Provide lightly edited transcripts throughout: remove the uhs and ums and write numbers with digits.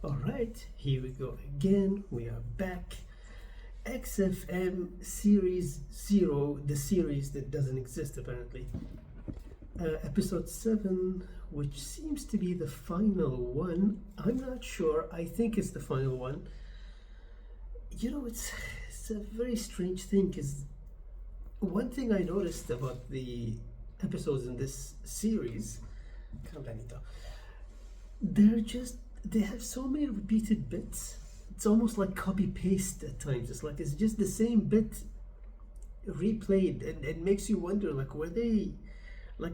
Alright, here we go again. We are back. XFM Series 0, the series that doesn't exist apparently. Episode 7, which seems to be the final one. I'm not sure. I think it's the final one. You know, it's a very strange thing, because one thing I noticed about the episodes in this series, they have so many repeated bits. It's almost like copy paste at times. It's just the same bit replayed, and it makes you wonder,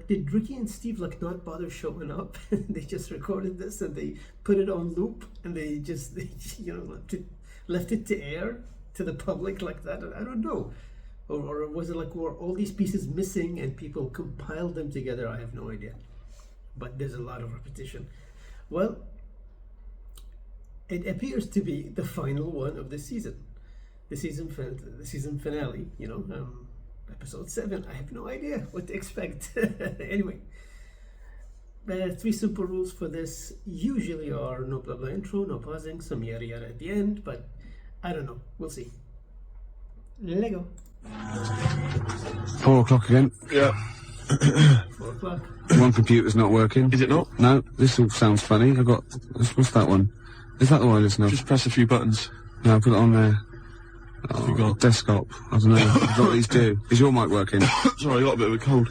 did Ricky and Steve not bother showing up? They just recorded this and they put it on loop, and they left it to air to the public like that. I don't know. Or was it were all these pieces missing and people compiled them together? I have no idea. But there's a lot of repetition. Well, it appears to be the final one of the season. The season finale, episode 7. I have no idea what to expect. Anyway, 3 simple rules for this usually are no blah blah intro, no pausing, some yada yada at the end, but I don't know. We'll see. Lego. 4 o'clock again. Yeah. 4 o'clock. One computer's not working. Is it not? No, this all sounds funny. What's that one? Is that the wireless knob? Just press a few buttons. No, I'll put it on there. You got? Desktop. I don't know. What these do. Is your mic working? Sorry, I got a bit of a cold.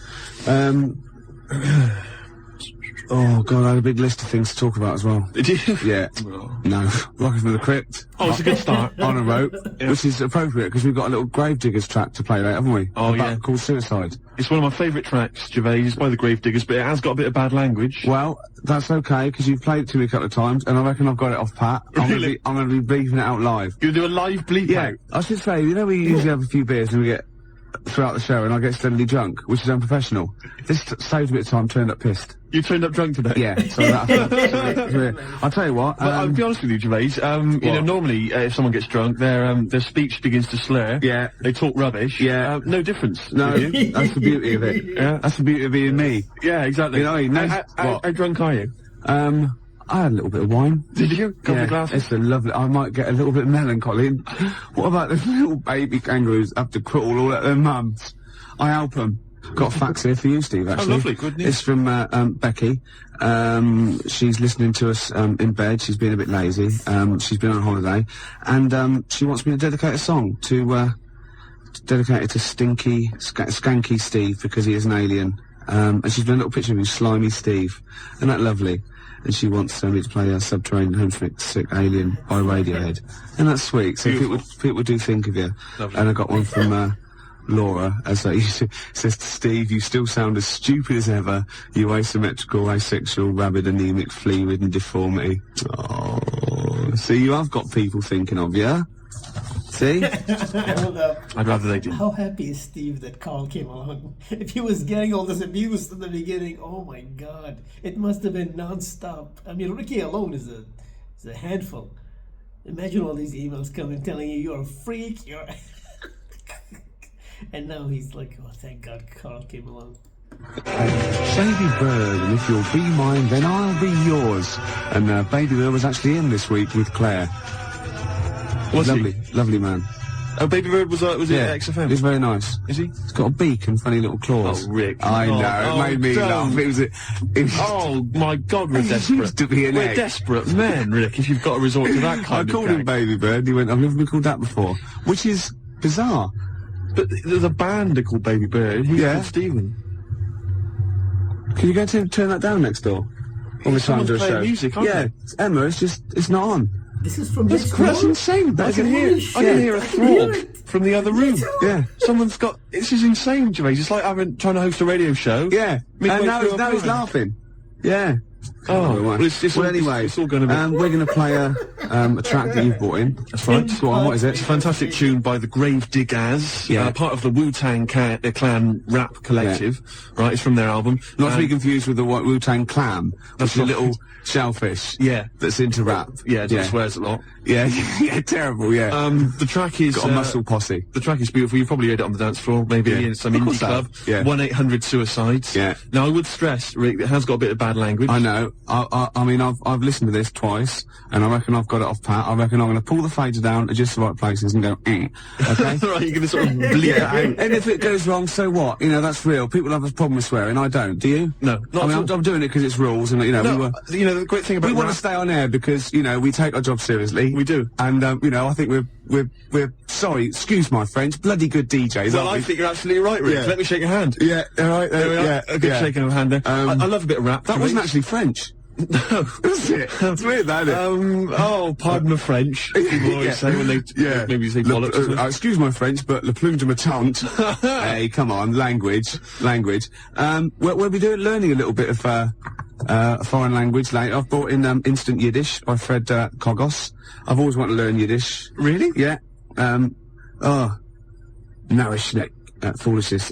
Oh god, I had a big list of things to talk about as well. Did you? Yeah. Oh. No. Rocket from the Crypt. Oh, it's a good start. On a rope, Yeah. which is appropriate because we've got a little Gravediggers track to play later, haven't we? Oh, yeah. Called Suicide. It's one of my favourite tracks, Gervais, by the Gravediggers, but it has got a bit of bad language. Well, that's okay because you've played it to me a couple of times, and I reckon I've got it off pat. Really? I'm going to be bleeping it out live. You do a live bleep Yeah, out? I should say, we usually have a few beers and we get throughout the show, and I get steadily drunk, which is unprofessional. This saved a bit of time. Turned up pissed. You turned up drunk today? Yeah. So I'll tell you what. Well, I'll be honest with you, Gervais. Normally, if someone gets drunk, their speech begins to slur. Yeah. They talk rubbish. Yeah. No difference. No, that's the beauty of it. Yeah. That's the beauty of being me. Yeah, exactly. You know what I mean? How drunk are you? I had a little bit of wine. Did you? Couple of glasses? It's a lovely. I might get a little bit melancholy. What about the little baby kangaroos have to crawl all at their mums? I help them. Got a fax here for you, Steve, actually. Oh, lovely. Good news. It's from Becky. She's listening to us in bed. She's been a bit lazy. She's been on holiday. And she wants me to dedicate a song to dedicate it to Skanky Steve, because he is an alien. And she's done a little picture of him, Slimy Steve. Isn't that lovely? And she wants me to play Subterranean Homesick Sick Alien by Radiohead. And that's sweet. So people do think of you. Lovely. And I got one from Laura, as says to Steve, you still sound as stupid as ever, you asymmetrical, asexual, rabid, anemic, flea-ridden deformity. Oh, see, you have got people thinking of you. See? Hold up. I'd rather they did. How happy is Steve that Carl came along? If he was getting all this abuse in the beginning, oh my god, it must have been non-stop. I mean, Ricky alone is a handful. Imagine all these emails coming telling you you're a freak, and now he's like, oh, thank God Carl came along. Baby Bird, and if you'll be mine, then I'll be yours. And Baby Bird was actually in this week with Claire. Was lovely, he? Lovely man. Oh, Baby Bird was it at XFM? He's very nice. Is he? He's got a beak and funny little claws. Oh, Rick. I know, it made me laugh. It was Oh, my God, we're desperate. used to be an We're egg. desperate men, Rick, if you've got to resort to that kind I of called him gag. Baby Bird, and he went, I've never been called that before. Which is bizarre. But the band are called Baby Bird. He's Yeah. called Stephen. Can you go to turn that down next door? All the time Someone's to a playing show. music, aren't Yeah, it's Emma, it's not on. This is from That's next that's door? insane. I can hear a I can hear throb it. from the other room. Yeah. Someone's got... This is insane, Gervais. It's like trying to host a radio show. Yeah. Midway And now through a he's program. laughing. Yeah. Oh, well, anyway, it's all going to be... we're going to play a track that you've brought in. That's right. Go on, what is It's a it? fantastic tune by the Gravediggers, Yeah. part of the Wu-Tang Clan rap collective. Right, it's from their album. Not to be confused with the Wu-Tang Clam, That's which is a right. little shellfish. Yeah. That's into rap. Yeah, it swears a lot. Yeah, yeah, terrible, yeah. The track is... Got a muscle posse. The track is beautiful. You've probably heard it on the dance floor, maybe Yeah. in some Of indie course I club. have. Yeah. 1-800-SUICIDES. Yeah. Now, I would stress, Rick, it has got a bit of bad language. I I mean, I've listened to this twice, and I reckon I've got it off pat. I reckon I'm going to pull the fader down to just the right places and go, okay? Right, you're going to sort of bleed it out. And if it goes wrong, so what? You know, that's real. People have a problem with swearing. I don't. Do you? No, not I mean, at all. I'm doing it because it's rules, and The great thing about we want to stay on air because we take our job seriously. We do, and I think we're sorry. Excuse my French. Bloody good DJs. Well, I think you're absolutely right, Rick. Yeah. Let me shake your hand. Yeah, all right. There we are. Yeah, A good shaking of a hand there. I love a bit of rap. That wasn't actually French. No. Was it? It's weird, that, isn't it? Pardon the French. People always say when they maybe say bollocks or something. Excuse my French, but le plume de ma tante. Hey, come on, language. We'll be learning a little bit of a foreign language later. I've brought in Instant Yiddish by Fred Kogos. I've always wanted to learn Yiddish. Really? Yeah. Narishnek, foolishness.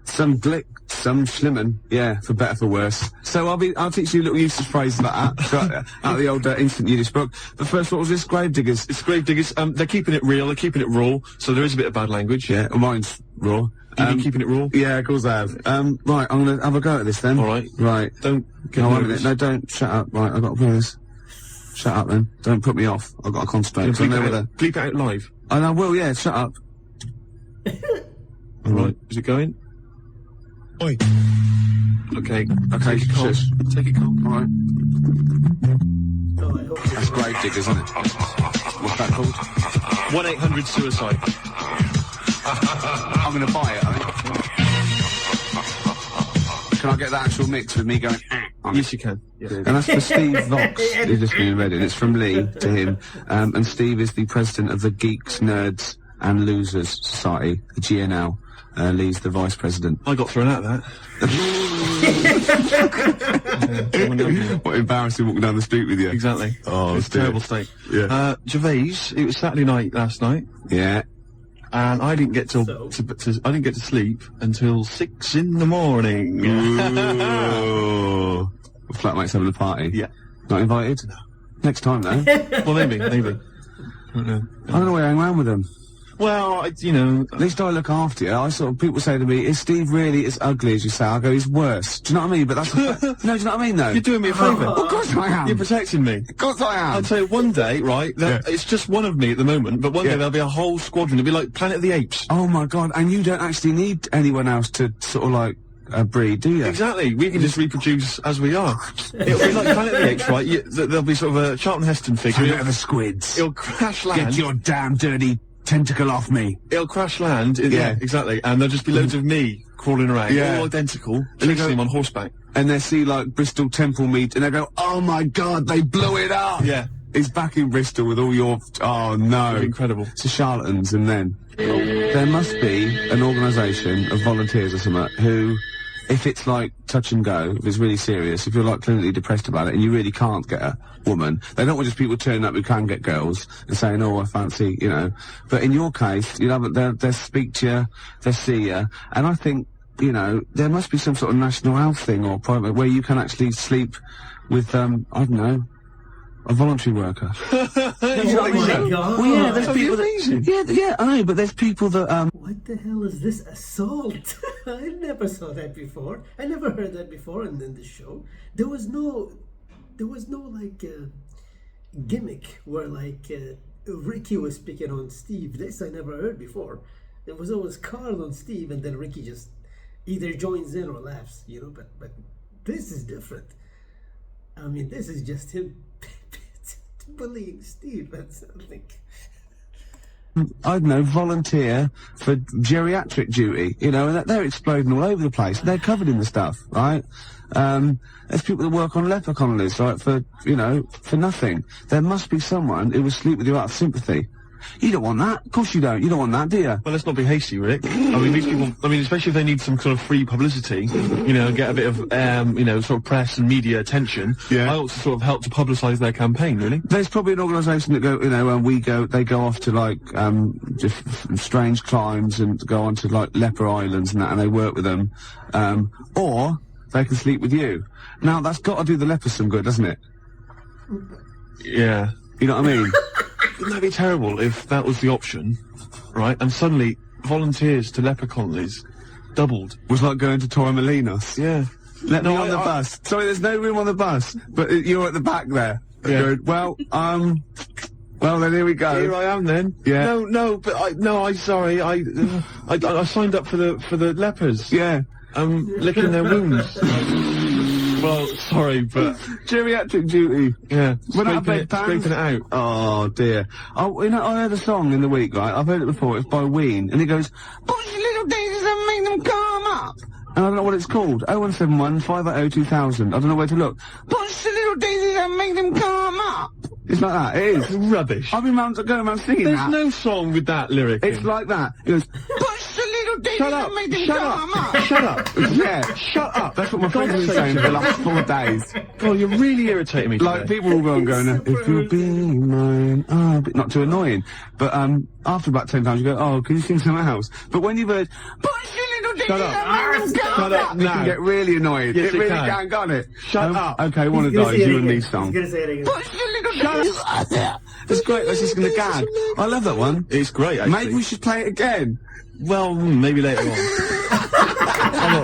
Some glick, some schlimmen, yeah, for better for worse. So I'll teach you little useless phrases like that out of the old Instant Yiddish book. But first, what was this? Gravediggers. It's Gravediggers. They're keeping it real. They're keeping it raw. So there is a bit of bad language. Yeah, well, mine's raw. You've been keeping it raw? Yeah, of course I have. Right, I'm gonna have a go at this then. All right. Right. Don't get no, nervous. No, don't. Shut up. Right, I've got to play this. Shut up then. Don't put me off. I've got to concentrate. Bleep it out live. I will, yeah, shut up. All right. Is it going? Oi. Okay. Okay, Take it calm. shush. Take it calm. All right. Oh, I hope That's Gravediggers, isn't it? What's that called? 1-800-SUICIDE. I'm going to buy it, I think. Can I get the actual mix with me going, Yes, you can. Yeah. And that's for Steve Vox, who's just been read it. It's from Lee to him. And Steve is the president of the Geeks, Nerds and Losers Society, the GNL. Lee's the vice president. I got thrown out of that. What embarrassing walking down the street with you. Exactly. Oh, it's a terrible state. Yeah. Gervais, it was Saturday night last night. Yeah. And I didn't get I didn't get to sleep until 6 in the morning. Ooh. Flatmate's having a party. Yeah. Not invited? No. Next time though. Well, maybe. I don't know. I don't know where you hang around with them. Well, At least I look after you. People say to me, is Steve really as ugly as you say? I go, he's worse. Do you know what I mean? But that's no, do you know what I mean though? You're doing me a favour. Of course I am. You're protecting me. Of course I am. I'll tell you, one day, right, it's just one of me at the moment, but one day there'll be a whole squadron. It'll be like Planet of the Apes. Oh my God, and you don't actually need anyone else to sort of like breed, do you? Exactly. We can just reproduce as we are. It'll be like Planet of the Apes, right? There'll be sort of a Charlton Heston figure. Out of the squids. It'll crash land. Get your damn dirty tentacle off me. It'll crash land. Yeah, exactly. And there'll just be loads of me crawling around, all identical, chasing him on horseback. And they see like Bristol Temple meet, and they go, "Oh my God, they blew it up!" Yeah, he's back in Bristol with all your. Oh no, incredible. It's the charlatans, and then there must be an organisation of volunteers or something who, if it's like touch and go, if it's really serious, if you're like clinically depressed about it and you really can't get a woman, they don't want just people turning up who can get girls and saying, oh, I fancy, But in your case, they'll speak to you, they'll see you, and I think, there must be some sort of national health thing or private where you can actually sleep with, I don't know, a voluntary worker. Oh my God. Well, yeah, there's people that, I know, but there's people that, What the hell is this assault? I never saw that before. I never heard that before in the show. There was no like gimmick where like Ricky was picking on Steve. This I never heard before. There was always Carl on Steve, and then Ricky just either joins in or laughs, But this is different. I mean, this is just him bullying Steve. That's something. I don't know, volunteer for geriatric duty, and they're exploding all over the place. They're covered in the stuff, right? There's people that work on leper colonies, right, for nothing. There must be someone who will sleep with you out of sympathy. You don't want that. Of course you don't. You don't want that, do you? Well, let's not be hasty, Rick. I mean, these people, especially if they need some sort of free publicity, get a bit of, sort of press and media attention, I ought to sort of help to publicise their campaign, really. There's probably an organisation that they go off to, like, just strange climes and go on to, like, leper islands and that, and they work with them. Or they can sleep with you. Now, that's got to do the lepers some good, doesn't it? Yeah. You know what I mean? Wouldn't that be terrible if that was the option, right? And suddenly volunteers to leper colonies doubled. Was like going to Torremolinos. Yeah. Let me on the bus. Sorry, there's no room on the bus, but you're at the back there. Yeah. Good. Well, then here we go. Here I am then. Yeah. I'm sorry. I signed up for the lepers. Yeah. Licking their wounds. Well, sorry, but Geriatric duty. yeah, Scraping scraping it out. Oh dear. Oh, you know, I heard a song in the week, right? I've heard it before. It's by Ween, and it goes, "Push your little daisies and make them come up." And I don't know what it's called. 0171 580 2000. I don't know where to look. Push your little daisies and make them come up. It's like that. It is. Rubbish. I've been going around singing There's that. no song with that lyric. It's in. like that. It goes, "Push your little daisies Shut up! and make them Shut come up! up." Shut up! Yeah. Shut up! That's what my friends have been God's saying sake. for the last 4 days. God, you're really irritating me today. Like, people will go and go, if you be mine, but not too annoying. But, after about 10 times you go, oh, can you sing something else? But when you've heard, push your little dick Shut up. Shut up it now. can get really annoying. Yes, it really can. can, can't it? Shut up. Okay, one of He's gonna those, say it you and again. me song. He's gonna say it again. Push your little dick. It's great, that's just gonna gag. I love that one. It's great, actually. Maybe we should play it again. Well, maybe later on.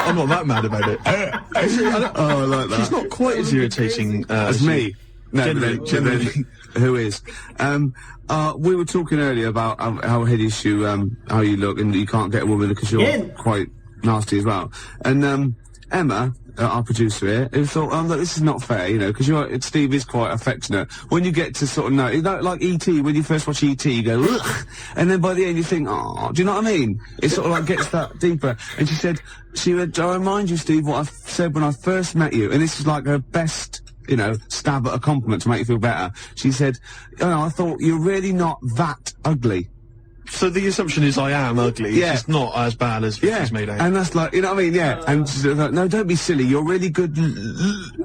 I'm not that mad about it. Oh, I like that. She's not quite as irritating As me. No, Generally. Who is? We were talking earlier about how hideous you, how you look, and you can't get a woman because you're Again. quite nasty as well. And Emma, our producer here, who thought, look, this is not fair, you know, because Steve is quite affectionate. When you get to sort of know, like E.T., when you first watch E.T., you go, ugh, and then by the end you think, oh, do you know what I mean? It sort of like gets that deeper. And she went, I remind you, Steve, what I said when I first met you, and this is like her best, you know, stab at a compliment to make you feel better. She said, I thought you're really not that ugly. So the assumption is I am ugly. Yeah. It's just not as bad as it's made out. And that's like, you know what I mean? Yeah. And she's like, no, don't be silly. You're really good.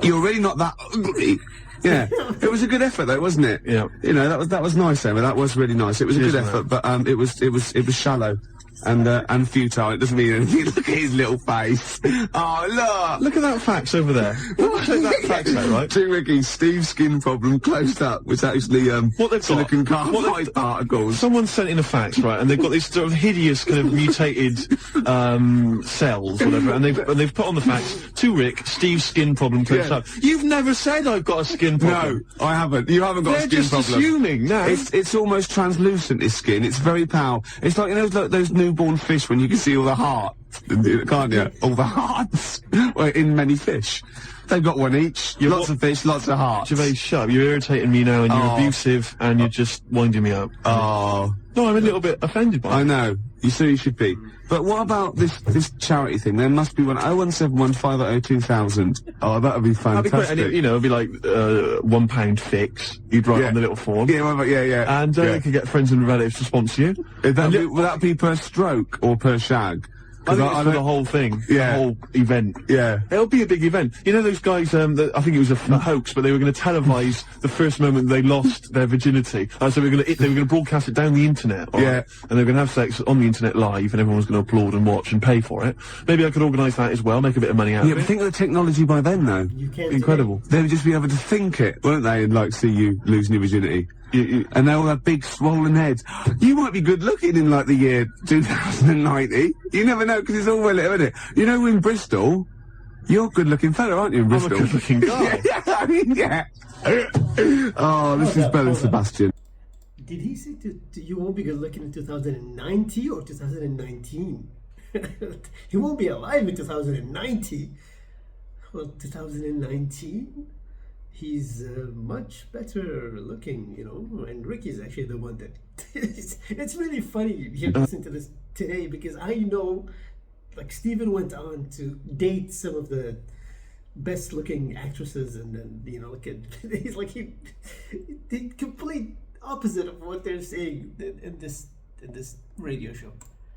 You're really not that ugly. Yeah. It was a good effort though, wasn't it? Yeah. You know, that was nice, Emma. That was really nice. It was a good Isn't effort, but it was shallow. And futile. It doesn't mean anything. Look at his little face. Oh, Look at that fax over there. Check that fax out, right? Two Ricky's Steve's skin problem closed up, which actually What they've got- silicon what carbide they've- particles. Someone sent in a fax, right, and they've got these sort of hideous kind of mutated cells, whatever, and they've put on the fax, to Rick, Steve's skin problem closed Yeah. up. You've never said I've got a skin problem. No, I haven't. You haven't got They're a skin just problem. assuming now. It's almost translucent, his skin. It's very pale. It's like, you know, those newborn fish when you can see all the heart, can't you? All the hearts well, in many fish. They've got one each. Lots of fish, lots of hearts. Gervais, shut up. You're irritating me now, and you're abusive, and you're just winding me up. Oh, No, I'm a little bit offended by it. I know. You should be. But what about this charity thing? There must be one. 0171 580 2000. Oh, that would be That'd be fantastic. great. And it'd be like £1 fix. You'd write Yeah. on the little form. Yeah, yeah. And you could get friends and relatives to sponsor you. Would that be per stroke or per shag? I think it's for don't- the whole thing. Yeah. The whole event. Yeah. It'll be a big event. You know those guys, I think it was a hoax, but they were going to televise the first moment they lost their virginity. So they were going to broadcast it down the internet. all Yeah. right? And they were going to have sex on the internet live, and everyone was going to applaud and watch and pay for it. Maybe I could organise that as well, make a bit of money out Yeah, of but it. think of the technology by then, though. You can't Incredible. They would just be able to think it, won't they, and like see you losing your virginity. And they all have big swollen heads. You might be good looking in like the year 2090. You never know, because it's all relative, isn't it? You know, in Bristol, you're a good looking fella, aren't you, in I'm a Bristol? good-looking guy. Yeah, I mean, yeah. Oh, this is Bell and Sebastian. Did he say you won't be good looking in 2090 or 2019? He won't be alive in 2090. Well, 2019, he's much better looking, you know. And Ricky's actually the one that. It's really funny you listen to this today because I know, like, Steven went on to date some of the best looking actresses, and then, you know, look at he's like the complete opposite of what they're saying in this radio show.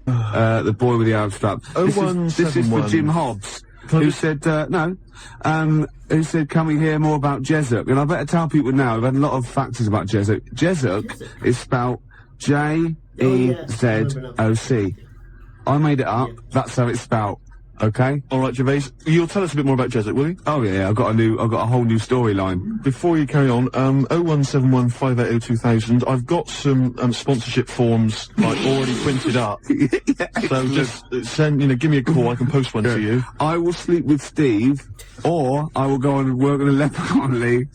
The boy with the arm strap. This is for 0171. Jim Hobbs, who said, who said, can we hear more about Jessup? And I better tell people now, I've had a lot of factors about Jessup. Jessup is spelled Jeezoc. I made it up. Yeah. That's how it's spelled. Okay. All right, Gervais. You'll tell us a bit more about Jessup, will you? Oh yeah, I've got a whole new storyline. Before you carry on, 0171 580 2000. I've got some sponsorship forms like already printed up. So just send, give me a call. I can post one to you. I will sleep with Steve, or I will go on and work on a leper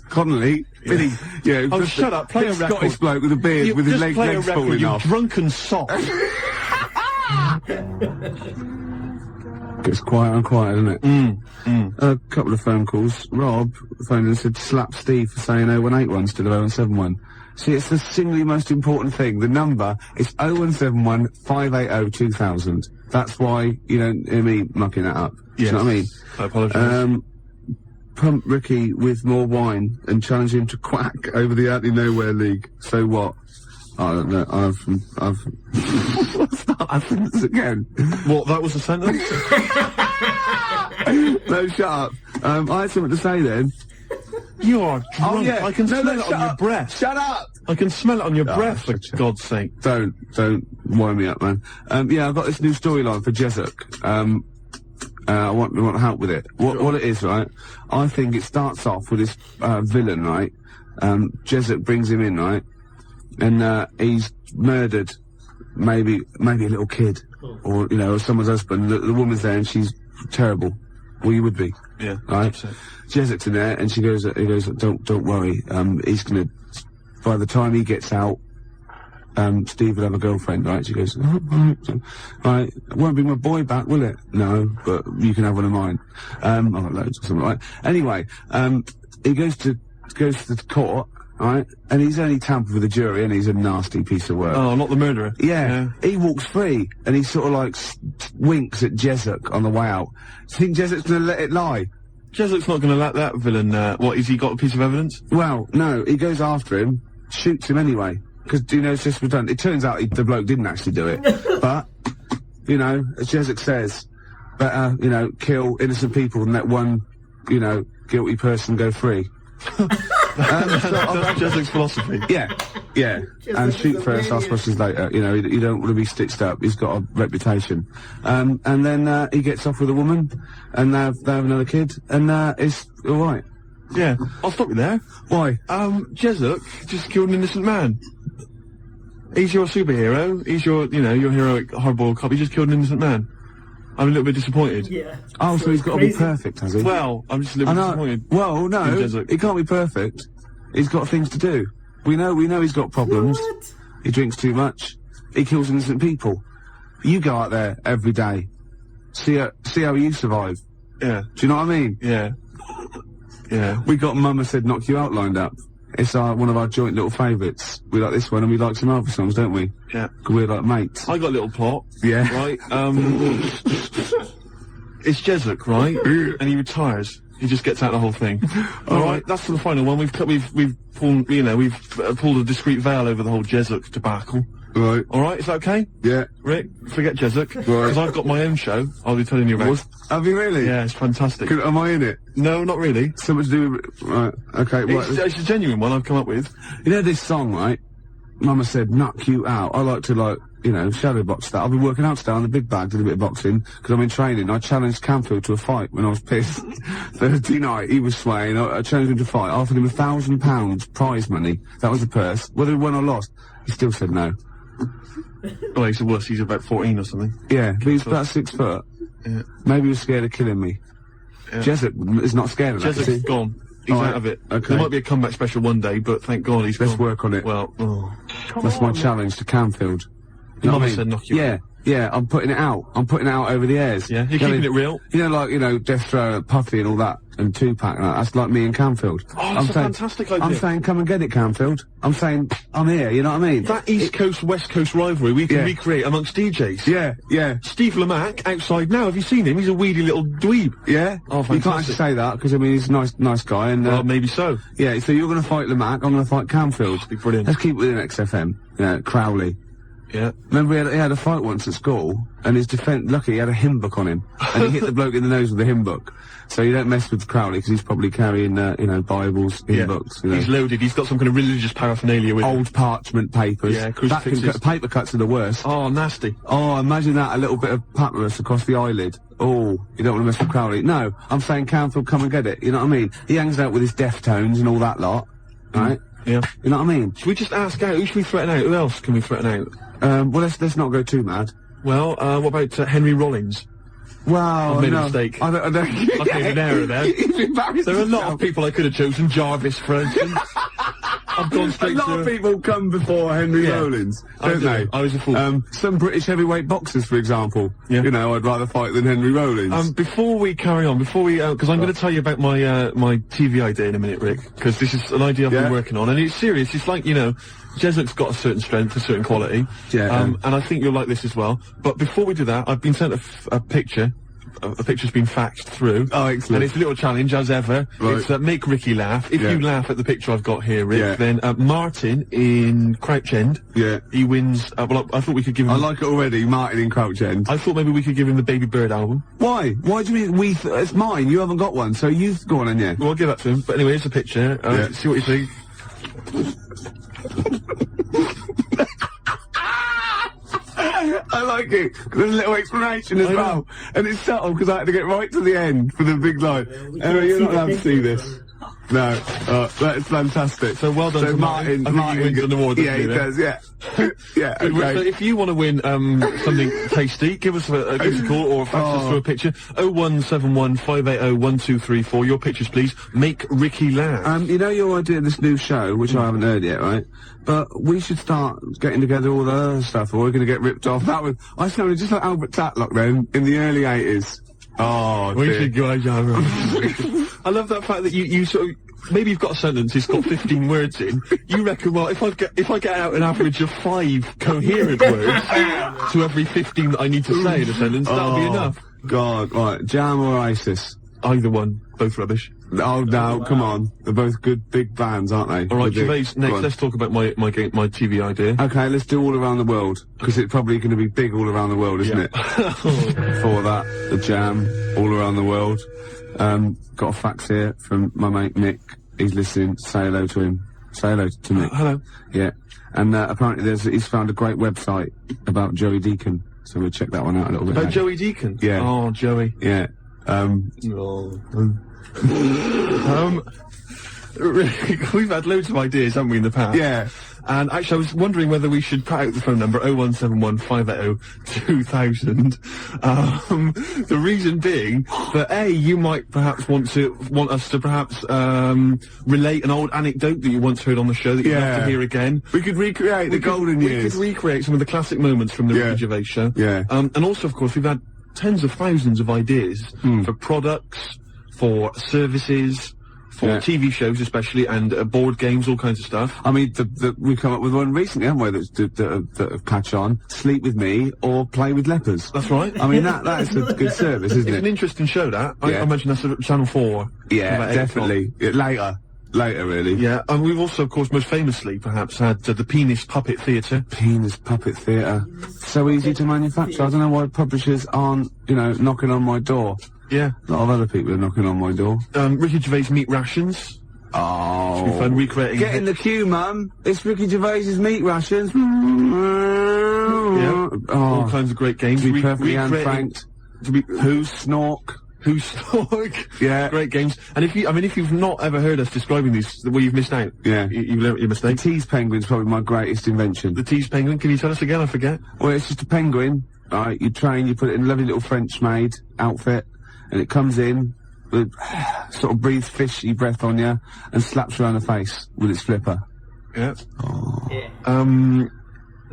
Connolly. Billy, yeah. Oh, shut up! Play a record. Scottish bloke with a beard with his legs falling you off. Drunken sock. Gets quiet and quiet, doesn't it? A couple of phone calls. Rob phoned and said slap Steve for saying 0181 instead of 0171. See, it's the singly most important thing. The number is 0171 580 2000. That's why you don't hear me mucking that up. Yes. Do you know what I mean? I apologise. Pump Ricky with more wine and challenge him to quack over the Out of Nowhere League. So what? I don't know. I've start asking this again. What? That was a sentence? No, shut up. I had something to say then. You are drunk. Oh, yeah. I can smell it on your up. breath. Shut up! I can smell it on your breath, for God's sake. Don't wind me up, man. Yeah, I've got this new storyline for Jessup. I want help with it. What it is, right? I think it starts off with this villain, right? Jessup brings him in, right? And he's murdered maybe a little kid, or or someone's husband. The woman's there and she's terrible. Well, you would be. Yeah. Right. Jessup's in there and he goes, don't worry. He's gonna. By the time he gets out, Steve will have a girlfriend, right? She goes, right, it won't bring my boy back, will it? No, but you can have one of mine. I've got loads or something like that. Anyway, he goes to the court, right? And he's only tampered with the jury and he's a nasty piece of work. Oh, not the murderer. Yeah. He walks free and he sort of like winks at Jessup on the way out. Do you think Jessup's gonna let it lie? Jessup's not going to let that villain, what, has he got a piece of evidence? Well, no, he goes after him, shoots him anyway. Because, it's just redundant. It turns out the bloke didn't actually do it. But, as Jessup says, better, kill innocent people than let one, guilty person go free. That's Jessup's philosophy. Yeah. And shoot first, ask questions later. You don't want to be stitched up. He's got a reputation. And then he gets off with a woman, and they have another kid, and it's all right. Yeah, I'll stop you there. Why? Jessup just killed an innocent man. He's your superhero. He's your, your heroic hardboiled cop. He just killed an innocent man. I'm a little bit disappointed. Yeah. Oh, so he's got to be perfect, has he? Well, I'm just a little bit disappointed. Well, no, he can't be perfect. He's got things to do. We know he's got problems. What? He drinks too much. He kills innocent people. You go out there every day. See how you survive. Yeah. Do you know what I mean? Yeah. Yeah. We got Mama Said Knock You Out lined up. It's one of our joint little favourites. We like this one and we like some other songs, don't we? Yeah. 'Cause we're like mates. I got a little plot. Yeah. Right. It's Jessup, right? And he retires. He just gets out the whole thing. All right. That's for the final one. We've pulled, pulled a discreet veil over the whole Jessup debacle. Right. All right. Is that okay? Yeah. Rick, forget Jessup. Because I've got my own show. I'll be telling you about. Have you really? Yeah, it's fantastic. Am I in it? No, not really. So much to do with... Right, okay. It's a genuine one I've come up with. You know this song, right? Mama Said Knock You Out. I like to, shadow box that. I've been working out today on the big bag, did a bit of boxing, because I'm in training. I challenged Camfield to a fight when I was pissed. Thursday night, he was swaying. I challenged him to fight. I offered him £1,000 prize money. That was the purse. Whether he won or lost, he still said no. Oh, he's a wuss. He's about 14 or something. Yeah, but he's about 6 foot. Yeah. Maybe he was scared of killing me. Yeah. Jessup is not scared of that. Jessup's gone. He's out of it. Okay. There might be a comeback special one day, but thank God he's Let's gone. work on it. Well, that's my challenge to Camfield. You know Mama what I mean? said knock you out. Yeah, I'm putting it out. I'm putting it out over the airs. Yeah, you're keeping it real. Death Row, Puffy and all that, and Tupac and that. That's like me and Camfield. Oh, that's a fantastic idea. I'm saying, come and get it, Camfield. I'm saying, I'm here, you know what I mean? That East Coast, West Coast rivalry we can recreate amongst DJs. Yeah. Steve Lamack, outside now, have you seen him? He's a weedy little dweeb. Yeah? Oh, fantastic. You can't actually say that, because, he's a nice guy, and... well, maybe so. Yeah, so you're going to fight Lamack, I'm going to fight Camfield. That'd be brilliant. Let's keep it within XFM. Yeah, Crowley. Yeah. Remember he had a fight once at school, and his defence, lucky he had a hymn book on him, and he hit the bloke in the nose with the hymn book. So you don't mess with Crowley, because he's probably carrying, Bibles, hymn books. He's loaded, he's got some kind of religious paraphernalia with him. Old parchment papers. Yeah, crucifixes. Paper cuts are the worst. Oh, nasty. Oh, imagine that, a little bit of papyrus across the eyelid. Oh, you don't want to mess with Crowley. No, I'm saying Canfield, come and get it, you know what I mean? He hangs out with his Deftones and all that lot, right? Yeah. You know what I mean? Should we just ask out? Who should we threaten out? Who else can we threaten out? Well, let's not go too mad. Well, what about Henry Rollins? Wow, I've made a mistake. I don't. I've made an error there. You've embarrassed There are a lot yourself. of people I could have chosen. Jarvis, for instance. I've gone A straight lot to... of people come before Henry Yeah. Rollins, I don't do. they? I was a fool. Some British heavyweight boxers, for example. Yeah. You know, I'd rather fight than Henry Rollins. Before we carry on, because I'm going to tell you about my my TV idea in a minute, Rick, because this is an idea I've been working on, and it's serious. It's like, Jesuit's got a certain strength, a certain quality, and I think you'll like this as well. But before we do that, I've been sent a picture. A picture's been faxed through. Oh, excellent. And it's a little challenge, as ever. Right. It's make Ricky laugh. If you laugh at the picture I've got here, Rick, then Martin in Crouch End, he wins... well, I thought we could give him... I like it already, Martin in Crouch End. I thought maybe we could give him the Baby Bird album. Why? Why do you mean it's mine, you haven't got one, so you go on, yeah. Well, I'll give that to him. But anyway, here's a picture. See what you think. I like it. There's a little explanation as well. And it's subtle, because I had to get right to the end for the big line. You're not allowed to see this. No, that is fantastic. So well done to Martin. I think he wins an award. Yeah, he does, yeah. Yeah, So okay. if you want to win something tasty, give us a call or fax us through a picture. 0171 580 1234. Your pictures, please. Make Ricky laugh. You know your idea of this new show, which I haven't heard yet, right? But we should start getting together all the other stuff, or we're going to get ripped off. I sounded just like Albert Tatlock then, in the early 80s. Oh, We dear. should go I love that fact that you sort of... Maybe you've got a sentence, it's got 15 words in. You reckon, well, if I get out an average of 5 coherent words to every 15 that I need to say in a sentence, that'll be enough. God, right, Jam or ISIS? Either one, both rubbish. Oh, no, come on. They're both good big bands, aren't they? All right, They're big. Gervais, next, let's talk about my TV idea. Okay, let's do all around the world, because it's probably going to be big all around the world, isn't it? For that, the Jam, all around the world. Got a fax here from my mate Nick. He's listening. Say hello to him. Say hello to Nick. Hello. Yeah. And apparently he's found a great website about Joey Deacon, so we'll check that one out a little bit About later. Joey Deacon? Yeah. Oh, Joey. Yeah. We've had loads of ideas, haven't we, in the past? Yeah. And actually, I was wondering whether we should put out the phone number 0171 580 2000. The reason being that you might perhaps want us to perhaps relate an old anecdote that you once heard on the show that you'd love to hear again. We could recreate the golden years. We could recreate some of the classic moments from the Ricky Gervais show. Yeah. And also, of course, we've had tens of thousands of ideas for products, for services, for TV shows especially, and board games, all kinds of stuff. I mean, we've come up with one recently, haven't we, that catch on. Sleep with me or play with lepers. That's right. I mean, that is a good service, isn't It's it? an interesting show, that. I imagine that's at Channel 4. Yeah, about 8 definitely. Later, really. Yeah, and we've also, of course, most famously, perhaps, had the Penis Puppet Theatre. Penis Puppet Theatre. So easy to manufacture. I don't know why publishers aren't, knocking on my door. Yeah. A lot of other people are knocking on my door. Ricky Gervais Meat Rations. Oh. Should be fun recreating. Get in the queue, Mum. It's Ricky Gervais's Meat Rations. Yeah. All kinds of great games. To be perfectly unfranked. Who's Snork? Who's Snork? Yeah. Great games. And if you've not ever heard us describing these, well, you've missed out. Yeah. You've learnt your mistake. The Tease Penguin's probably my greatest invention. The Tease Penguin, can you tell us again? I forget. Well, it's just a penguin, right? You train, you put it in a lovely little French-made outfit, and it comes in, with, sort of breathes fishy breath on you, and slaps you around the face with its flipper. Yeah. Oh. Yeah.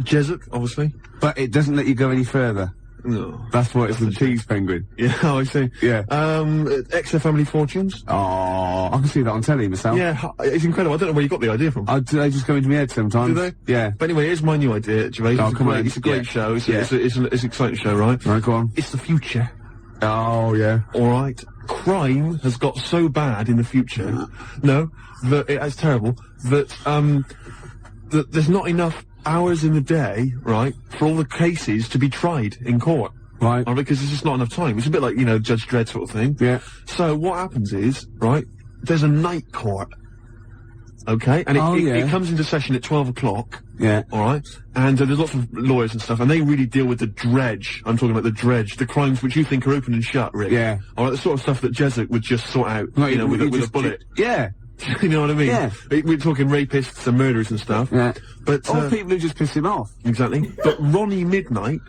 Jesuit, obviously. But it doesn't let you go any further. No. That's why it's the Tease Penguin. Yeah, I see. Yeah. XFM Family Fortunes. Oh, I can see that on telly myself. Yeah, it's incredible. I don't know where you got the idea from. They just go into my head sometimes. Do they? Yeah. But anyway, here's my new idea, Gervais. Oh, come on. It's a great show. It's Yeah. it's an exciting show, right? Right, go on. It's the future. Oh, yeah. All right. Crime has got so bad in the future. No, that it's terrible that that there's not enough hours in the day, right, for all the cases to be tried in court. Right. Because there's just not enough time. It's a bit like, you know, Judge Dredd sort of thing. Yeah. So what happens is, right, there's a night court. Okay? And it comes into session at 12 o'clock. Yeah. Alright? And there's lots of lawyers and stuff, and they really deal with the dredge. I'm talking about the dredge, the crimes which you think are open and shut, Rick. Yeah. Alright, the sort of stuff that Jesuit would just sort out, Like, you know, with a bullet. Yeah. You know what I mean? Yeah. We're talking rapists and murderers and stuff. Yeah. But, or people who just piss him off. Exactly. But Ronnie Midnight...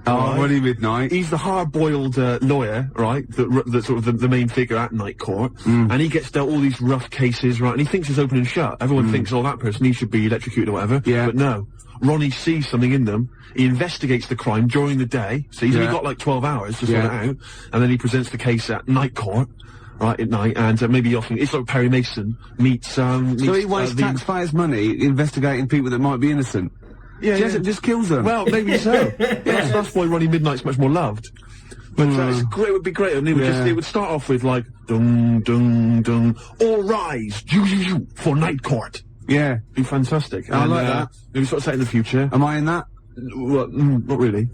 Oh, Ronnie Midnight. He's the hard-boiled lawyer, right? The sort of the main figure at Night Court, and he gets dealt all these rough cases, right? And he thinks it's open and shut. Everyone thinks, oh, that person, he should be electrocuted or whatever. Yeah. But no, Ronnie sees something in them. He investigates the crime during the day, so he's only got like 12 hours to sort it out, and then he presents the case at Night Court. Right, at night, and maybe often, it's like Perry Mason meets, So he wastes taxpayers' money investigating people that might be innocent. Yeah, just kills them. Well, maybe so. That's why Ronnie Midnight's much more loved. But it's great. It would be great, and it would start off with like dung dung dung, all rise, for Night Court. Yeah, be fantastic. I like that. Maybe sort of set in the future. Am I in that? Well, not really.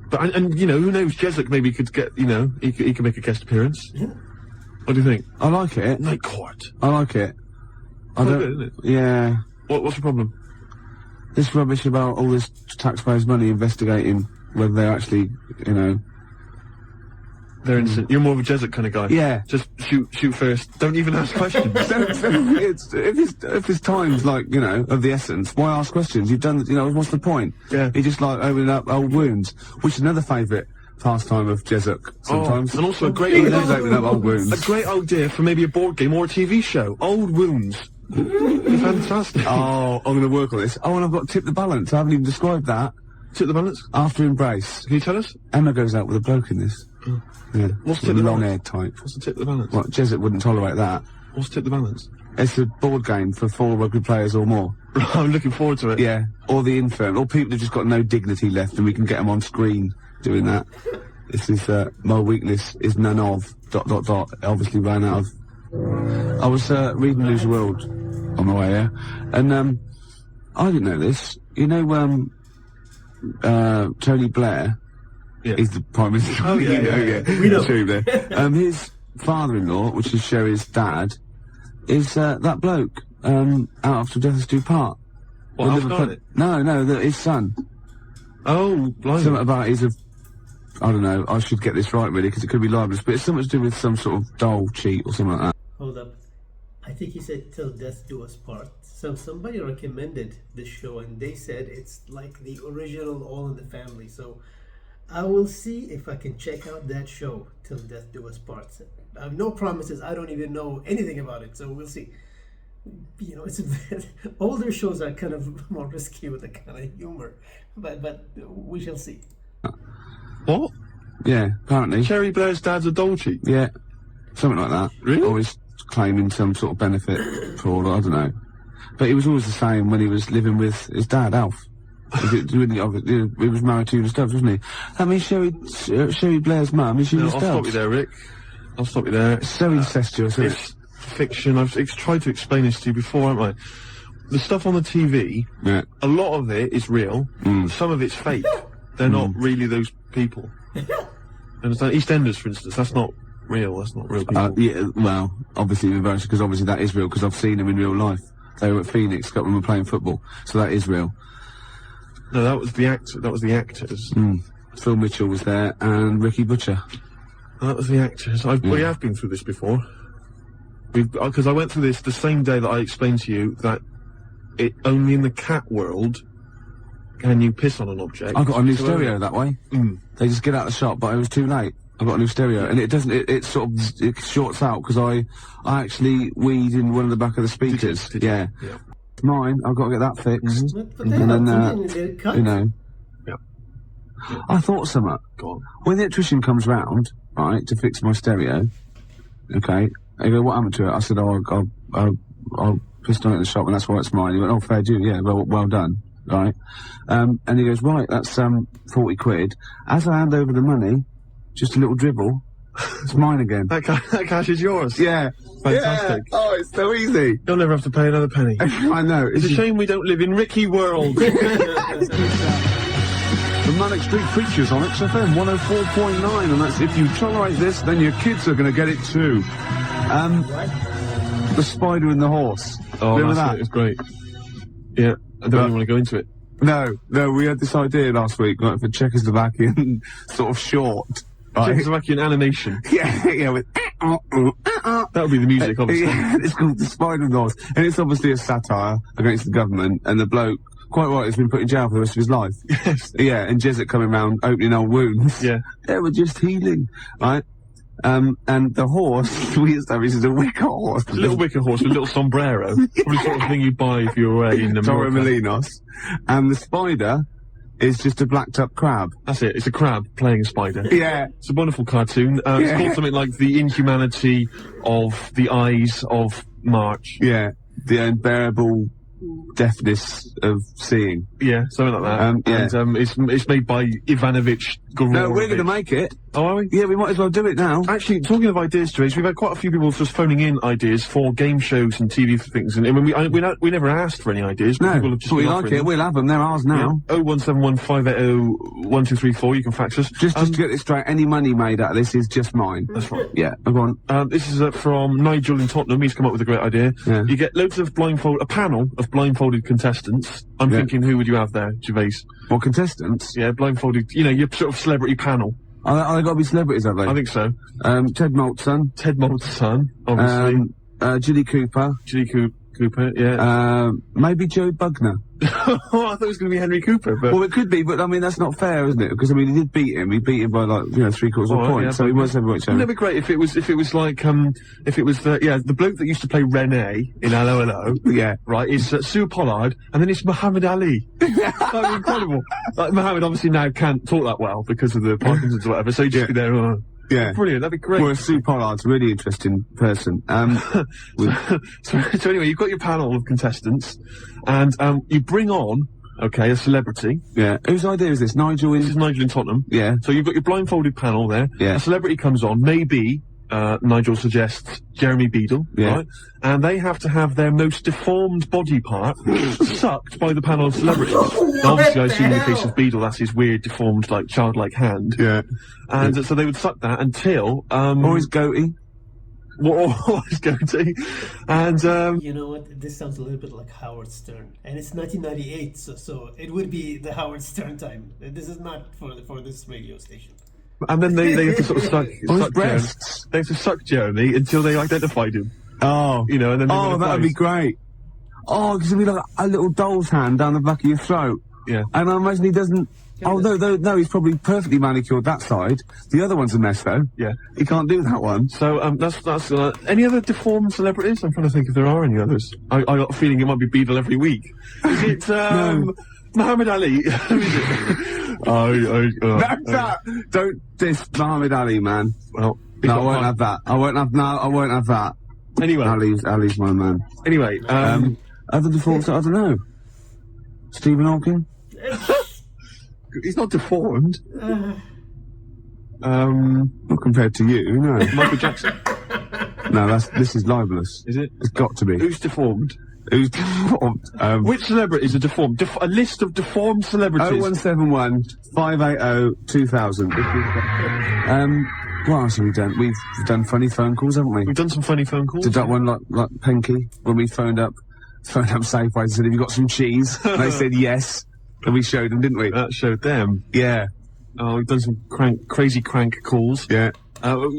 But and you know, who knows? Jesuit maybe could get, you know, he could make a guest appearance. Yeah. What do you think? I like it. Night Court. I like it. I don't. Good, isn't it? Yeah. What's the problem? This rubbish about all this taxpayers' money investigating whether they're actually, you know... They're innocent. You're more of a Jesuit kind of guy. Yeah. Just shoot first. Don't even ask questions. If it's time's like, you know, of the essence, why ask questions? You've done, you know, what's the point? Yeah. You just like opening up old wounds, which is another favourite pastime of Jesuit sometimes. And also a great opening up old wounds. A great idea for maybe a board game or a TV show. Old wounds. Fantastic. Oh, I'm going to work on this. Oh, and I've got tip the balance. I haven't even described that. Tip the balance? After embrace. Can you tell us? Emma goes out with a bloke in this. Oh. Yeah. What's tip the long-haired type. What's the tip the balance? What, Jesuit wouldn't tolerate that. What's tip the balance? It's a board game for 4 rugby players or more. I'm looking forward to it. Yeah. Or the infirm. Or people who've just got no dignity left and we can get them on screen doing that. This is, my weakness is none of, ... Obviously ran out of... I was, reading News World on my way here, and, I didn't know this. You know, Tony Blair is the Prime Minister. Oh, yeah. We know. His father-in-law, which is Sherry's dad, is, that bloke, out after Death Us Do Part. What, No, his son. Oh, blimey. Something about I don't know, I should get this right really, because it could be libelous, but it's something to do with some sort of doll cheat or something like that. Hold up. I think he said till death do us part. So somebody recommended this show and they said it's like the original All in the Family. So I will see if I can check out that show till death do us part. I have no promises. I don't even know anything about it. So we'll see. You know, it's older shows are kind of more risky with the kind of humor, but we shall see. What? Yeah, apparently. Cherry Blair's dad's a doll cheat? Yeah, something like that. Really? Always claiming some sort of benefit for, I don't know. But he was always the same when he was living with his dad, Alf. He was married to Una Stubbs, wasn't he? I mean, Sherry Blair's mum is Una Stubbs. I'll stop you there, Rick. I'll stop you there. It's so incestuous, isn't it? Fiction. I've tried to explain this to you before, haven't I? The stuff on the TV, a lot of it is real. Some of it's fake. They're not really those people. Understand? EastEnders, for instance, that's not real. That's not real people. Yeah, well, obviously reverse, because obviously that is real, because I've seen them in real life. They were at Phoenix, got them were playing football, so that is real. No, that was the actor. That was the actors. Phil Mitchell was there, and Ricky Butcher. That was the actors. We have been through this before. Because I went through this the same day that I explained to you that only in the cat world can you piss on an object. I got a new stereo that way. They just get out of the shop, but it was too late. I got a new stereo, and it doesn't. It sort of it shorts out because I actually weed in one of the back of the speakers. Did you? Yeah. Mine. I've got to get that fixed. But then, you know. Yeah. I thought something. Go on. When the electrician comes round, right, to fix my stereo, okay, they go, what happened to it? I said, oh, I'll pissed on it in the shop, and that's why it's mine. He went, oh, fair due, yeah, well done, right? And he goes, right, that's 40 quid. As I hand over the money, just a little dribble, it's mine again. That cash is yours? Yeah. Fantastic. Yeah. Oh, it's so easy. You'll never have to pay another penny. I know. It's a shame we don't live in Ricky World. The Manic Street Preachers on XFM 104.9, and that's if you tolerate this, then your kids are going to get it too. The Spider and the Horse. Oh, remember that? It was great. Yeah, I don't even want to go into it. No, we had this idea last week, like, for Czechoslovakian sort of short. Right? Czechoslovakian animation. Yeah, with... That would be the music, obviously. Yeah, it's called The Spider and the Horse, and it's obviously a satire against the government, and the bloke, quite right, has been put in jail for the rest of his life. Yes. Yeah, and Jesuit coming round opening old wounds. Yeah. They were just healing, right? And the horse, we established is a wicker horse. A little wicker horse with a little sombrero. Probably the sort of thing you buy if you're away in America. Torremolinos. And the spider is just a blacked-up crab. That's it. It's a crab playing a spider. Yeah. It's a wonderful cartoon. It's called something like The Inhumanity of the Eyes of March. Yeah. The unbearable deafness of seeing. Yeah, something like that. Yeah. And it's made by Ivanovich Gorovich. No, we're going to make it. Oh, are we? Yeah, we might as well do it now. Actually, talking of ideas, Gervais, we've had quite a few people just phoning in ideas for game shows and TV things, and we never asked for any ideas. But No, people have just but we been like offering it. them. We'll have them. They're ours now. Yeah. 01715801234. You can fax us. Just to get this straight, any money made out of this is just mine. That's right. Yeah, go on. This is from Nigel in Tottenham. He's come up with a great idea. Yeah. You get loads of a panel of blindfolded contestants. I'm thinking, who would you have there, Gervais? What, contestants? Yeah, blindfolded. You know, your sort of celebrity panel. Are they got to be celebrities, have they? I think so. Ted Malt's son. Ted Malt's son, obviously. Julie Cooper. Cooper, yeah. Maybe Joe Bugner. Oh, I thought it was going to be Henry Cooper, but... Well, it could be, but I mean, that's not fair, isn't it? Because, I mean, he did beat him. He beat him by, like, 3/4 of a point, yeah, so he was heavyweight champion. Wouldn't it be great if it was like, the bloke that used to play Rene in Hello Hello. Yeah. Right, is Sue Pollard, and then it's Muhammad Ali. That'd be incredible. Like, Muhammad obviously now can't talk that well because of the Parkinson's or whatever, so he'd just be there, Yeah. Brilliant, that'd be great. Well, Sue Pollard's a really interesting person. So anyway, you've got your panel of contestants, and you bring on, a celebrity. Yeah. Whose idea is this? Nigel in... This is Nigel in Tottenham. Yeah. So you've got your blindfolded panel there. Yeah. A celebrity comes on, maybe, Nigel suggests Jeremy Beadle, right? And they have to have their most deformed body part sucked by the panel of celebrities. Now, obviously, I assume in the case of Beadle, that's his weird, deformed, like, childlike hand. Yeah. And so they would suck that until... or his goatee. Or his goatee. And, You know what? This sounds a little bit like Howard Stern. And it's 1998, so it would be the Howard Stern time. This is not for this radio station. And then they have to sort of suck breasts. They have to suck Jeremy until they identified him. Oh. You know, and then... Oh, that would be great. Oh, because it'd be like a little doll's hand down the back of your throat. Yeah. And I imagine he doesn't... Oh, no, he's probably perfectly manicured that side. The other one's a mess, though. Yeah. He can't do that one. So, that's any other deformed celebrities? I'm trying to think if there are any others. I got a feeling it might be Beadle every week. Is it, No. Muhammad Ali? Who is it? Don't diss Muhammad Ali, man. Well, No, I won't have that. I won't have that. Anyway. Ali's my man. Anyway, Other defaults, I don't know. Stephen Hawking? he's not deformed. Not compared to you, no. Michael Jackson. No, this is libelous. Is it? It's got to be. Who's deformed? Who's deformed? Which celebrities are deformed? A list of deformed celebrities. 0171 580 2000. What else have we done? We've done funny phone calls, haven't we? We've done some funny phone calls. Did that one like Penky when we phoned up Safeway and said, "Have you got some cheese?" And they said yes, and we showed them, didn't we? That showed them. Yeah. Oh, we've done some crazy crank calls. Yeah. Do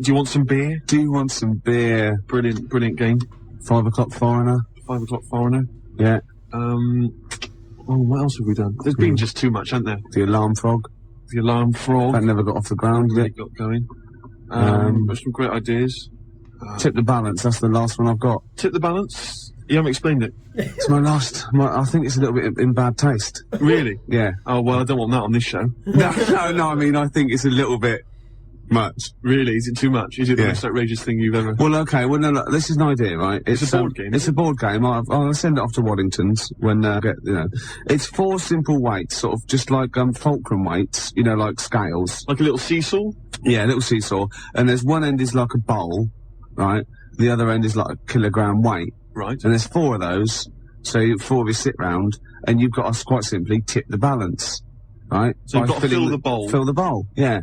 you want some beer? Do you want some beer? Brilliant game. 5 o'clock foreigner. 5 o'clock foreigner. Yeah. What else have we done? There's been just too much, hasn't there? The alarm frog. The alarm frog. That never got off the ground, did Really it? got going. There's some great ideas. Tip the balance. That's the last one I've got. Tip the balance. You haven't explained it. It's my last. I think it's a little bit in bad taste. Really? Yeah. Oh well, I don't want that on this show. No. I mean, I think it's a little bit much. Really? Is it too much? Is it the Yeah. most outrageous thing you've ever... Well, okay. Well, no, look, this is an idea, right? It's a board game. It's a board game. I'll send it off to Waddington's when It's 4 simple weights, sort of just like fulcrum weights. You know, like scales. Like a little seesaw? Yeah, a little seesaw. And there's one end is like a bowl, right? the other end is like a kilogram weight. Right. And there's 4 of those, so 4 of you sit round, and you've got to quite simply tip the balance, right? So you've got to fill the bowl. Fill the bowl, yeah.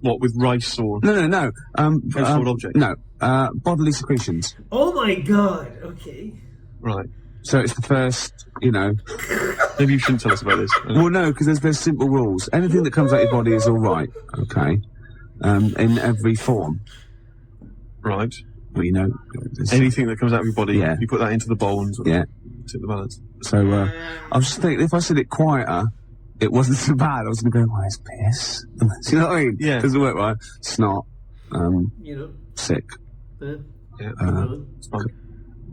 What, with rice or... No. household object? No, bodily secretions. Oh my god, okay. Right. So it's the first, Maybe you shouldn't tell us about this. Well, no, because there's simple rules. Anything that comes out your body is all right, okay? In every form. Right. Well, Anything that comes out of your body, Yeah. you put that into the bowl and sort of tip the balance. So, I was just thinking, if I said it quieter, it wasn't so bad. I was going to go, it's piss. Do you know what I mean? Yeah. Doesn't work right. Snot. Sick. Yeah. It's fun.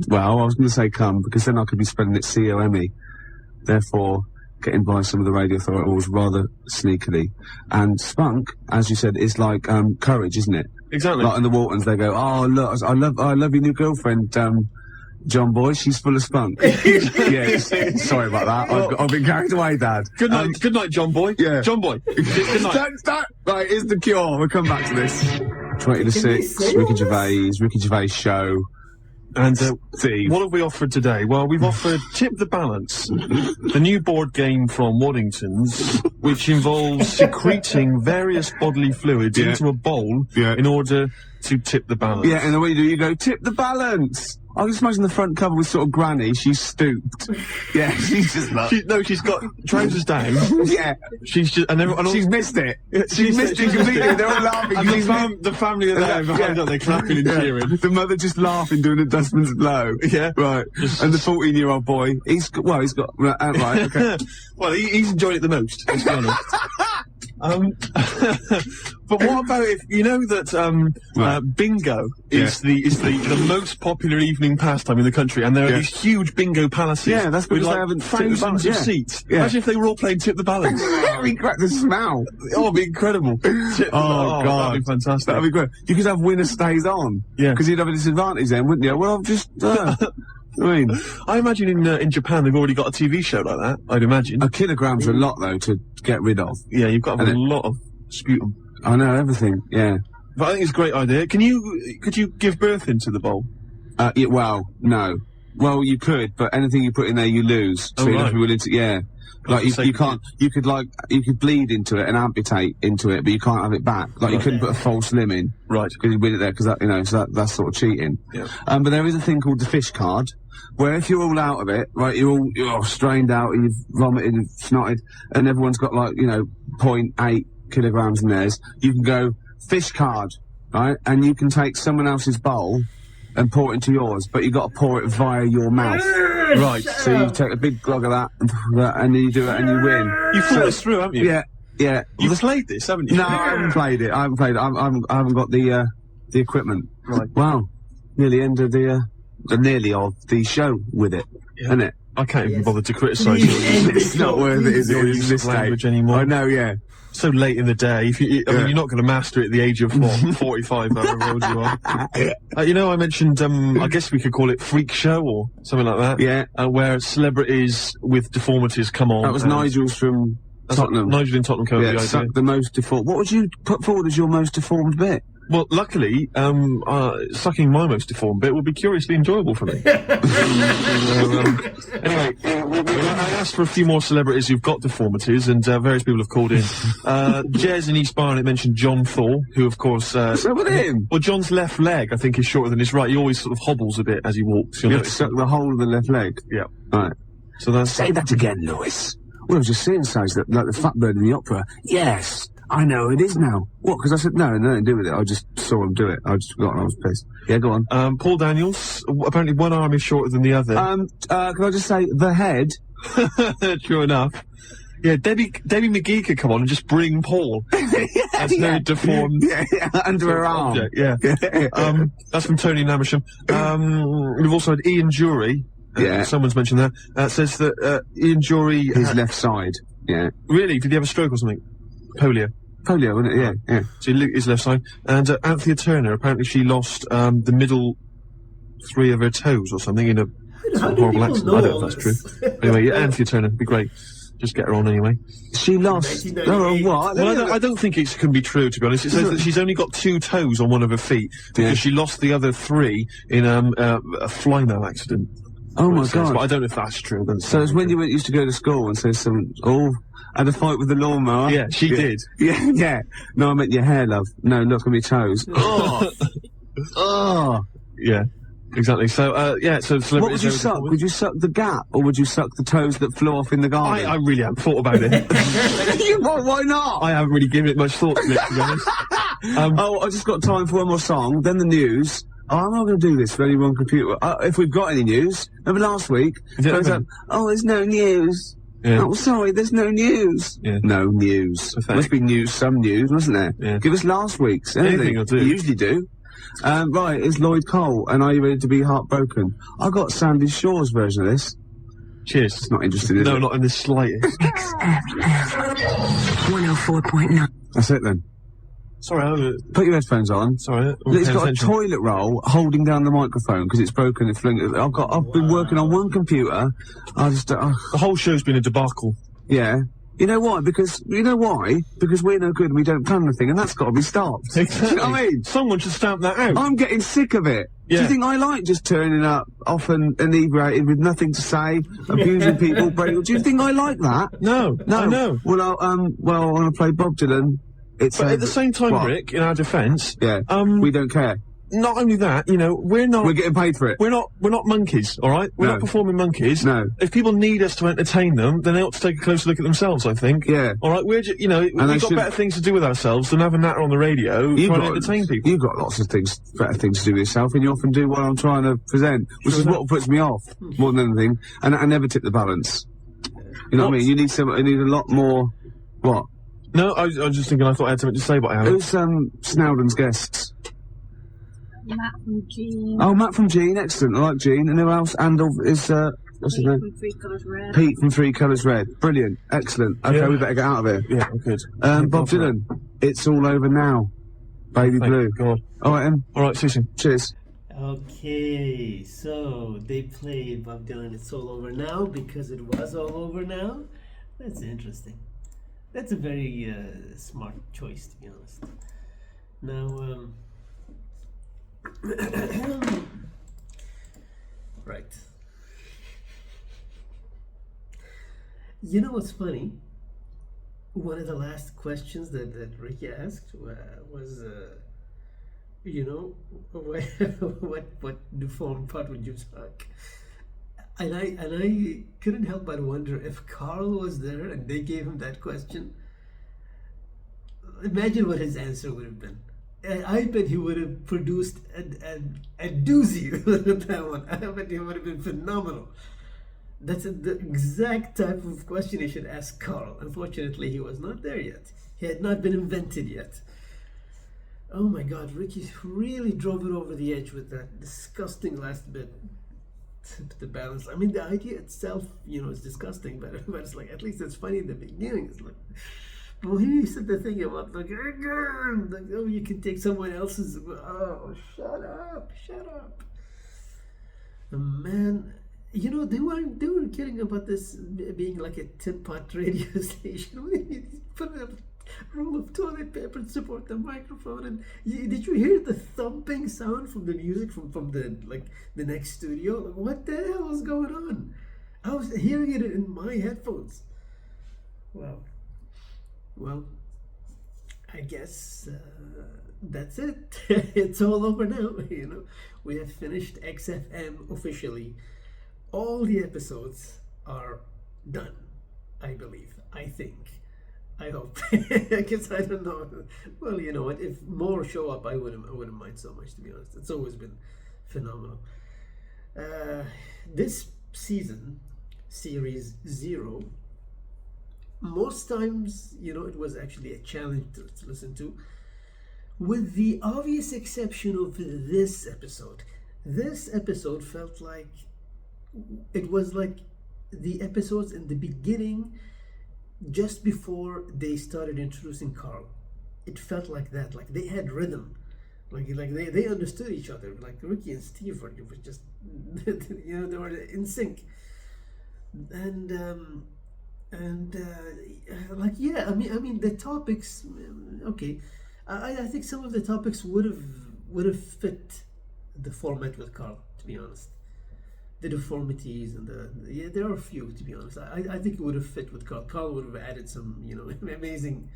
Well, I was going to say cum, because then I could be spelling it C-O-M-E. Therefore, getting by some of the radio authorities rather sneakily. And spunk, as you said, is like courage, isn't it? Exactly. Like in the Waltons, they go, oh, look, I love your new girlfriend, John Boy, she's full of spunk. Yeah, sorry about that. I've been carried away, Dad. Good night, John Boy. Yeah. John Boy. Good night. Right, here's the cure. We'll come back to this. 20 to 6, Ricky Gervais show. And Steve. What have we offered today? Well, we've offered Tip the Balance, the new board game from Waddington's, which involves secreting various bodily fluids into a bowl in order to tip the balance. Yeah, and the way you do, you go, tip the balance. I just imagine the front cover with sort of Granny. She's stooped. Yeah, she's just like... she's got trousers down. Yeah. She's just... And she's missed it. She's missed it completely. They're all laughing. And the family are there behind her, they're clapping and cheering. The mother just laughing, doing a dustman's blow. Yeah. Right. And the 14-year-old boy, he's got... right, okay. Well, he's enjoyed it the most, let's be honest. But what about if you know that bingo is the most popular evening pastime in the country, and there are these huge bingo palaces. Yeah, that's because with they haven't thousands of seats. Yeah. Imagine if they were all playing Tip the Balance. We crack the smell. Oh, it'd be incredible. God, that'd be fantastic. That'd be great. You could have winner stays on. Yeah, because you'd have a disadvantage then, wouldn't you? Well, I've just. I imagine in Japan they've already got a TV show like that. I'd imagine. A kilogram's a lot though to get rid of. Yeah, you've got to have a lot of sputum. I know everything. Yeah, but I think it's a great idea. Could you give birth into the bowl? Yeah, well, no. Well, you could, but anything you put in there, you lose. So you'd have to be willing to. Yeah. Like you can't. You could bleed into it and amputate into it, but you can't have it back. Like you couldn't put a false limb in, right? Because you win it there, because so that's sort of cheating. Yeah. But there is a thing called the fish card, where if you're all out of it, right, you're all strained out and you've vomited and snotted, and everyone's got 0.8 kilograms in theirs, you can go fish card, right, and you can take someone else's bowl and pour it into yours, but you got to pour it via your mouth. Right, so you take a big glug of that, and then you do it, and you win. You've thought this through, haven't you? Yeah. You've played this, haven't you? No, I haven't played it. I haven't got the equipment. Right. Wow. Nearly end of the show with it, isn't it? I can't even bother to criticise you. It's not worth it, is it? Use this language anymore. I know, yeah. So late in the day. I mean, you're not going to master it at the age of 45, however old you are. I mentioned, I guess we could call it Freak Show or something like that. Yeah. Where celebrities with deformities come on. That was Nigel's from Tottenham. Nigel in Tottenham came up with the idea. The most deformed. What would you put forward as your most deformed bit? Well, luckily, sucking my most deformed bit will be curiously enjoyable for me. Anyway, I asked for a few more celebrities who've got deformities, and various people have called in. Jez in East Barnet mentioned John Thor, who, of course... So with him? Well, John's left leg, I think, is shorter than his right. He always sort of hobbles a bit as he walks. You have to suck the whole of the left leg? Yeah. Right. So that's... Say that again, Lewis. Well, I was just saying, like the fat bird in the opera. Yes. I know it is now. What? Because I said no, nothing to do with it. I just saw him do it. I just forgot and I was pissed. Yeah, go on. Paul Daniels. Apparently, one arm is shorter than the other. Can I just say the head? True enough. Yeah, Debbie McGee could come on and just bring Paul. That's very deformed. Yeah, under her arm. Object, yeah. That's from Tony Namersham. We've also had Ian Jury. Someone's mentioned that. Says that Ian Jury... His left side. Yeah. Really? Did he have a stroke or something? Polio, wasn't it? Yeah. So his left side. And Anthea Turner, apparently she lost the middle 3 of her toes or something in a horrible accident. I don't know if that's true. Anyway, Anthea Turner would be great. just get her on anyway. She lost. Oh, what? Well, I don't think it can be true, to be honest. It says that she's only got 2 toes on one of her feet because she lost the other 3 in a fly mail accident. Oh my God! But I don't know if that's true. So it's when you used to go to school and say had a fight with the lawnmower. Yeah, she did. Yeah. No, I meant your hair, love. No, look at me toes. Oh, oh. Yeah, exactly. So so what would you suck? Would you suck the gap, or would you suck the toes that flew off in the garden? I really haven't thought about it. Why not? I haven't really given it much thought, to be honest. I just got time for one more song, then the news. Oh, I'm not going to do this for any one computer. If we've got any news. Remember last week? There's no news. Yeah. Oh, sorry, there's no news. Yeah. No news. Must be news, some news, wasn't there? Yeah. Give us last week's. Anything will do. You usually do. Right, it's Lloyd Cole, and Are You Ready to Be Heartbroken? I got Sandy Shaw's version of this. Cheers. It's not interesting, is it? No, not in the slightest. XFM 104.9. That's it then. Sorry, put your headphones on. Sorry, it's got a toilet roll holding down the microphone because it's broken. I've been working on one computer. The whole show's been a debacle. Yeah. You know why? Because we're no good and we don't plan anything, and that's got to be stopped. Exactly. You know what I mean? Someone should stamp that out. I'm getting sick of it. Yeah. Do you think I like just turning up often inebriated with nothing to say, abusing people? Do you think I like that? No. I know. Well, I want to play Bob Dylan. But at the same time, Rick, in our defence, we don't care. Not only that, we're getting paid for it. We're not monkeys, all right? We're not performing monkeys. No. If people need us to entertain them, then they ought to take a closer look at themselves, I think. Yeah. All right, we've got better things to do with ourselves than have a natter on the radio trying to entertain people. You've got lots of better things to do with yourself, and you often do what I'm trying to present, which is what puts me off more than anything. And I never tip the balance. You know what I mean? You need a lot more. What? No, I was just thinking. I thought I had something to say, but I haven't. Who's Snowden's guests? Matt from Gene. Oh, Matt from Gene, excellent. I like Gene. And who else? Andal is what's his name? From 3 Colours Red. Pete from 3 Colours Red. Brilliant, excellent. Okay, we better get out of here. Yeah, good. Bob Dylan, It's All Over Now. Baby Blue. God. All right, Em. All right, see you soon. Cheers. Okay, so they played Bob Dylan It's All Over Now because it was all over now. That's interesting. That's a very smart choice, to be honest. Now, right. You know what's funny? One of the last questions that Ricky asked was, what deformed part would you suck? And I couldn't help but wonder if Carl was there and they gave him that question. Imagine what his answer would have been. I bet he would have produced a doozy with that one. I bet he would have been phenomenal. That's the exact type of question you should ask Carl. Unfortunately, he was not there yet. He had not been invented yet. Oh my God, Ricky really drove it over the edge with that disgusting last bit. The balance. I mean, the idea itself, is disgusting, but it's like, at least it's funny in the beginning. It's like, well, he said the thing about you can take someone else's. Oh, shut up. Man, they weren't kidding about this being like a tin-pot radio station. We put a roll of toilet paper to support the microphone, and did you hear the thumping sound from the music from the next studio? Like, what the hell was going on? I was hearing it in my headphones. Wow. Well, I guess that's it. It's all over now. We have finished XFM officially. All the episodes are done, I believe. I think. I hope. I guess I don't know. Well, you know what? If more show up, I wouldn't mind so much, to be honest. It's always been phenomenal. This season, series 0, most times, it was actually a challenge to listen to, with the obvious exception of this episode. This episode felt like it was like the episodes in the beginning, just before they started introducing Carl. It felt like that, like they had rhythm, like they understood each other, like Ricky and Steve were just they were in sync. And And like, yeah, I mean the topics, okay, I think some of the topics would have fit the format with Carl, to be honest. The deformities and yeah, there are a few, to be honest. I think it would have fit with Carl. Carl would have added some, you know, amazing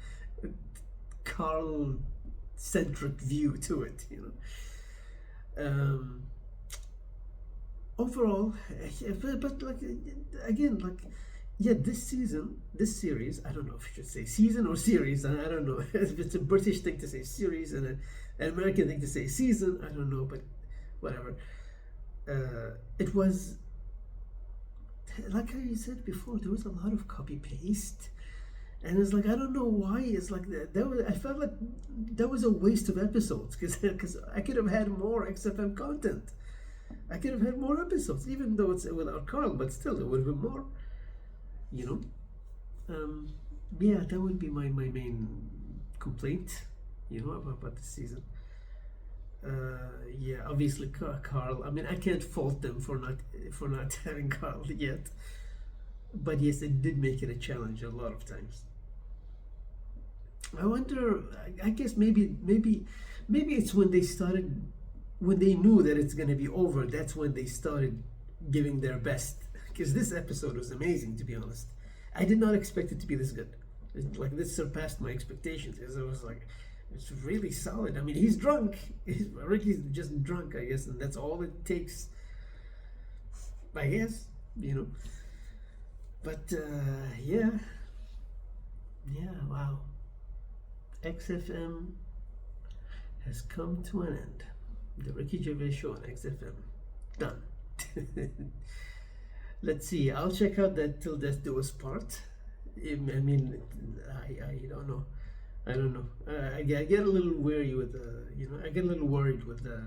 Carl centric view to it, you know. Overall, yeah, but like, again, like, yeah, this series, I don't know if you should say season or series, and I don't know if it's a British thing to say series and an American thing to say season, I don't know, but whatever. It was, like I said before, there was a lot of copy paste, and it's like, I don't know why. It's like I felt like that was a waste of episodes, because I could have had more XFM content. I could have had more episodes, even though it's without Carl, but still, it would have been more, you know. Yeah, that would be my main complaint, you know, about this season. Yeah, obviously Carl. I mean, I can't fault them for not having Carl yet, but yes, it did make it a challenge a lot of times. I wonder. I guess maybe it's when they knew that it's gonna be over. That's when they started giving their best. Because this episode was amazing, to be honest. I did not expect it to be this good. Like, this surpassed my expectations, because I was like, it's really solid. I mean, he's drunk. Ricky's just drunk, I guess, and that's all it takes, I guess, you know. But yeah, wow. XFM has come to an end. The Ricky Gervais Show on XFM. Done. Let's see. I'll check out that Till Death Do Us part. I mean, I don't know. I don't know. I get a little weary with I get a little worried with the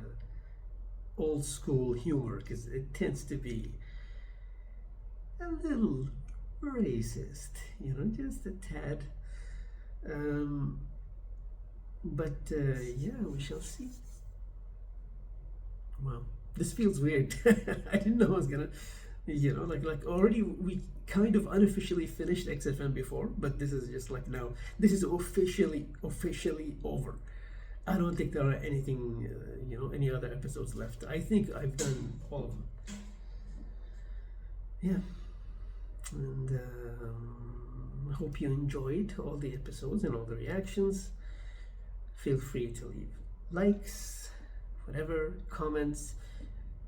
old school humor, because it tends to be a little racist, you know, just a tad. But yeah, we shall see. Wow, this feels weird. I didn't know I was gonna, you know, like already we kind of unofficially finished XFM before, but this is just like, now this is officially over. I don't think there are anything, you know, any other episodes left. I think I've done all of them. Yeah, and I hope you enjoyed all the episodes and all the reactions. Feel free to leave likes, whatever, comments.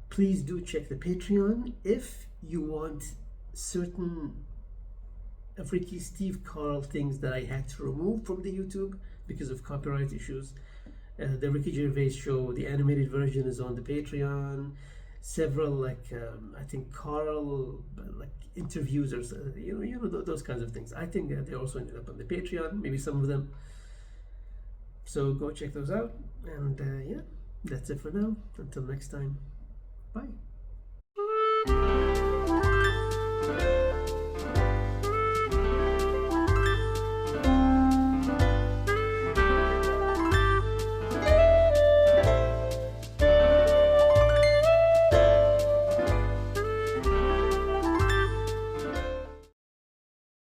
Please do check the Patreon if you want certain of Ricky, Steve, Carl things that I had to remove from the YouTube because of copyright issues. The Ricky Gervais Show, the animated version, is on the Patreon. Several, like, I think Carl, like, interviews, or you know those kinds of things. I think they also ended up on the Patreon, maybe some of them. So go check those out, and yeah, that's it for now. Until next time, bye.